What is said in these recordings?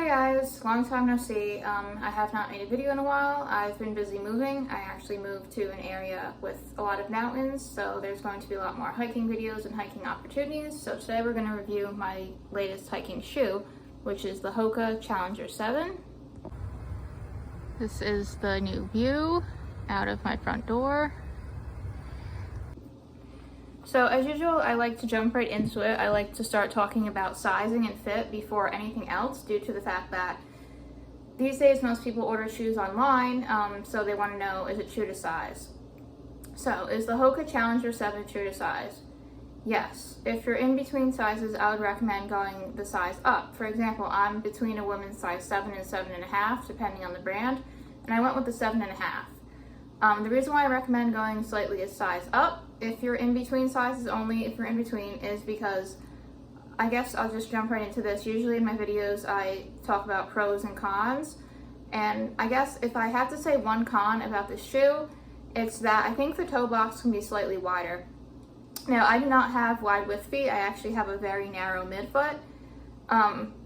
Hey guys, long time no see. I have not made a video in a while. I've been busy moving. I actually moved to an area with a lot of mountains, so there's going to be a lot more hiking videos and hiking opportunities. So today we're going to review my latest hiking shoe, which is the Hoka Challenger 7. This is the new view out of my front door. So as usual, I like to jump right into it. I like to start talking about sizing and fit before anything else, due to the fact that these days most people order shoes online, so they want to know, is it true to size? So is the Hoka Challenger 7 true to size? Yes. If you're in between sizes, I would recommend going the size up. For example, I'm between a women's size 7 and 7.5, depending on the brand, and I went with the 7.5. The reason why I recommend going slightly a size up, if you're in between sizes, only if you're in between, is because, I guess I'll just jump right into this. Usually in my videos I talk about pros and cons, and I guess if I have to say one con about this shoe, it's that I think the toe box can be slightly wider. Now, I do not have wide width feet. I actually have a very narrow midfoot.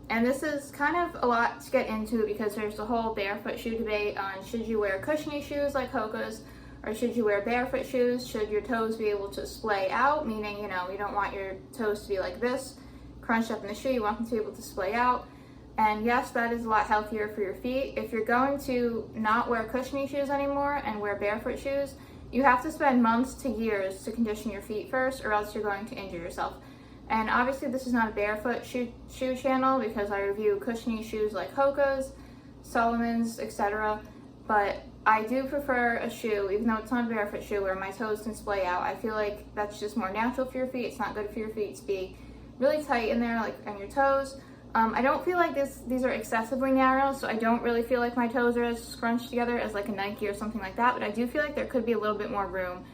And this is kind of a lot to get into because there's the whole barefoot shoe debate on should you wear cushiony shoes like Hoka's, or should you wear barefoot shoes? Should your toes be able to splay out? Meaning, you don't want your toes to be like this, crunched up in the shoe. You want them to be able to splay out. And yes, that is a lot healthier for your feet. If you're going to not wear cushiony shoes anymore and wear barefoot shoes, you have to spend months to years to condition your feet first, or else you're going to injure yourself. And obviously this is not a barefoot shoe channel because I review cushiony shoes like Hoka's, Solomon's, etc. But I do prefer a shoe, even though it's not a barefoot shoe, where my toes can splay out. I feel like that's just more natural for your feet. It's not good for your feet to be really tight in there, like on your toes. I don't feel like these are excessively narrow, so I don't really feel like my toes are as scrunched together as like a Nike or something like that, but I do feel like there could be a little bit more room.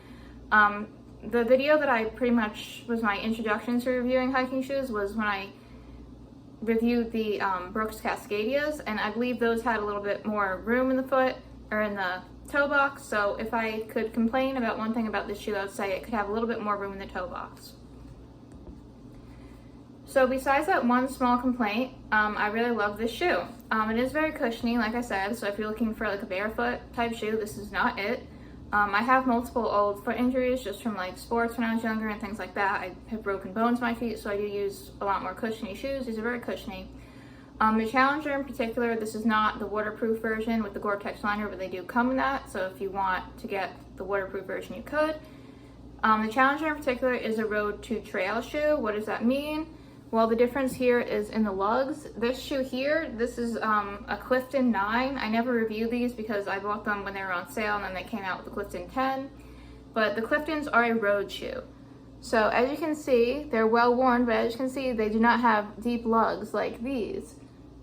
The video that I pretty much was my introduction to reviewing hiking shoes was when I reviewed the Brooks Cascadias, and I believe those had a little bit more room in the foot, or in the toe box. So if I could complain about one thing about this shoe, I would say it could have a little bit more room in the toe box. So besides that one small complaint, I really love this shoe. It is very cushiony, like I said, so if you're looking for like a barefoot type shoe, this is not it. I have multiple old foot injuries just from like sports when I was younger and things like that. I have broken bones in my feet, so I do use a lot more cushiony shoes. These are very cushiony. The Challenger in particular, this is not the waterproof version with the Gore-Tex liner, but they do come in that, so if you want to get the waterproof version, you could. The Challenger in particular is a road to trail shoe. What does that mean? Well, the difference here is in the lugs. This shoe here, this is a Clifton 9. I never reviewed these because I bought them when they were on sale and then they came out with the Clifton 10. But the Cliftons are a road shoe. So as you can see, they're well worn, but as you can see, they do not have deep lugs like these.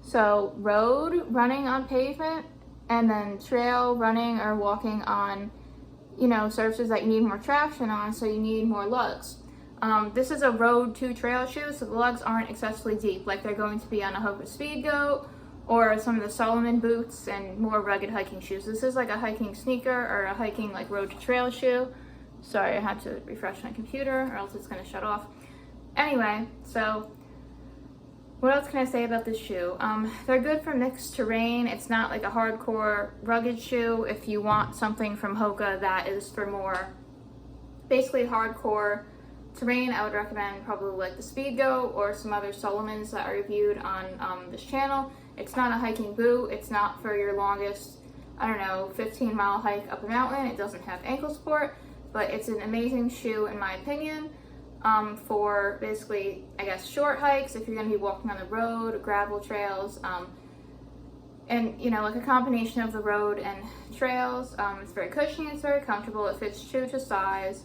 So road, running on pavement, and then trail, running or walking on, surfaces that you need more traction on, so you need more lugs. This is a road to trail shoe, so the lugs aren't excessively deep like they're going to be on a Hoka Speed Goat or some of the Solomon boots and more rugged hiking shoes. This is like a hiking sneaker or a hiking like road to trail shoe. Sorry, I had to refresh my computer or else it's going to shut off. Anyway, so what else can I say about this shoe? They're good for mixed terrain. It's not like a hardcore rugged shoe. If you want something from Hoka that is for more basically hardcore terrain, I would recommend probably like the Speed Goat or some other Solomons that are reviewed on this channel. It's not a hiking boot. It's not for your longest, 15-mile hike up a mountain. It doesn't have ankle support, but it's an amazing shoe in my opinion for basically, I guess, short hikes if you're going to be walking on the road, gravel trails, and like a combination of the road and trails. It's very cushiony, it's very comfortable, it fits true to size.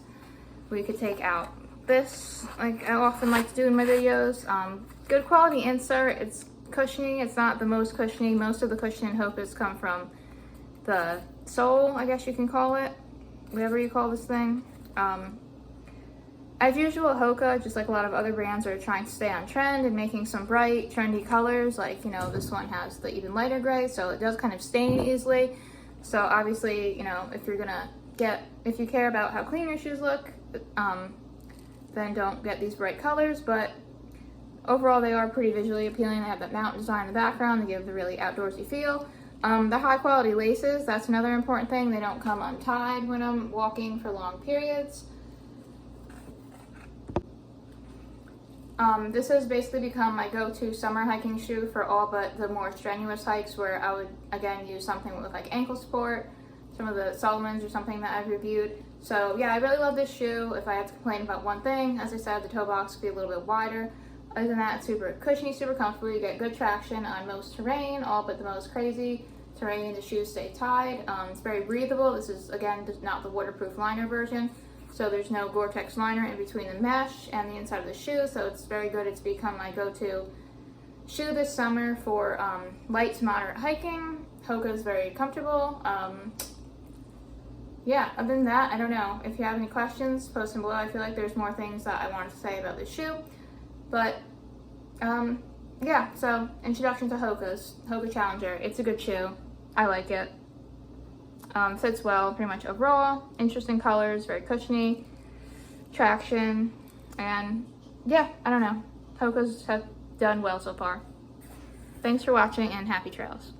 We could take out this, like I often like to do in my videos. Good quality insert. It's cushiony. It's not the most cushiony. Most of the cushion in Hoka's come from the sole, I guess you can call it, whatever you call this thing. As usual, Hoka, just like a lot of other brands, are trying to stay on trend and making some bright, trendy colors. Like, this one has the even lighter gray, so it does kind of stain easily. So obviously, if you care about how clean your shoes look, then don't get these bright colors. But overall they are pretty visually appealing. They have that mountain design in the background. They give the really outdoorsy feel. The high quality laces, that's another important thing. They don't come untied when I'm walking for long periods. This has basically become my go-to summer hiking shoe for all but the more strenuous hikes, where I would again use something with like ankle support, some of the Solomons or something that I've reviewed. So yeah, I really love this shoe. If I had to complain about one thing, as I said, the toe box would be a little bit wider. Other than that, it's super cushiony, super comfortable. You get good traction on most terrain, all but the most crazy terrain. The shoes stay tied. It's very breathable. This is, again, not the waterproof liner version. So there's no Gore-Tex liner in between the mesh and the inside of the shoe. So it's very good. It's become my go-to shoe this summer for light to moderate hiking. Hoka is very comfortable. Yeah, other than that, I don't know. If you have any questions, post them below. I feel like there's more things that I wanted to say about this shoe. But, yeah, so introduction to Hoka Challenger. It's a good shoe. I like it. Fits well pretty much overall. Interesting colors, very cushiony, traction, and yeah, I don't know. Hoka's have done well so far. Thanks for watching and happy trails.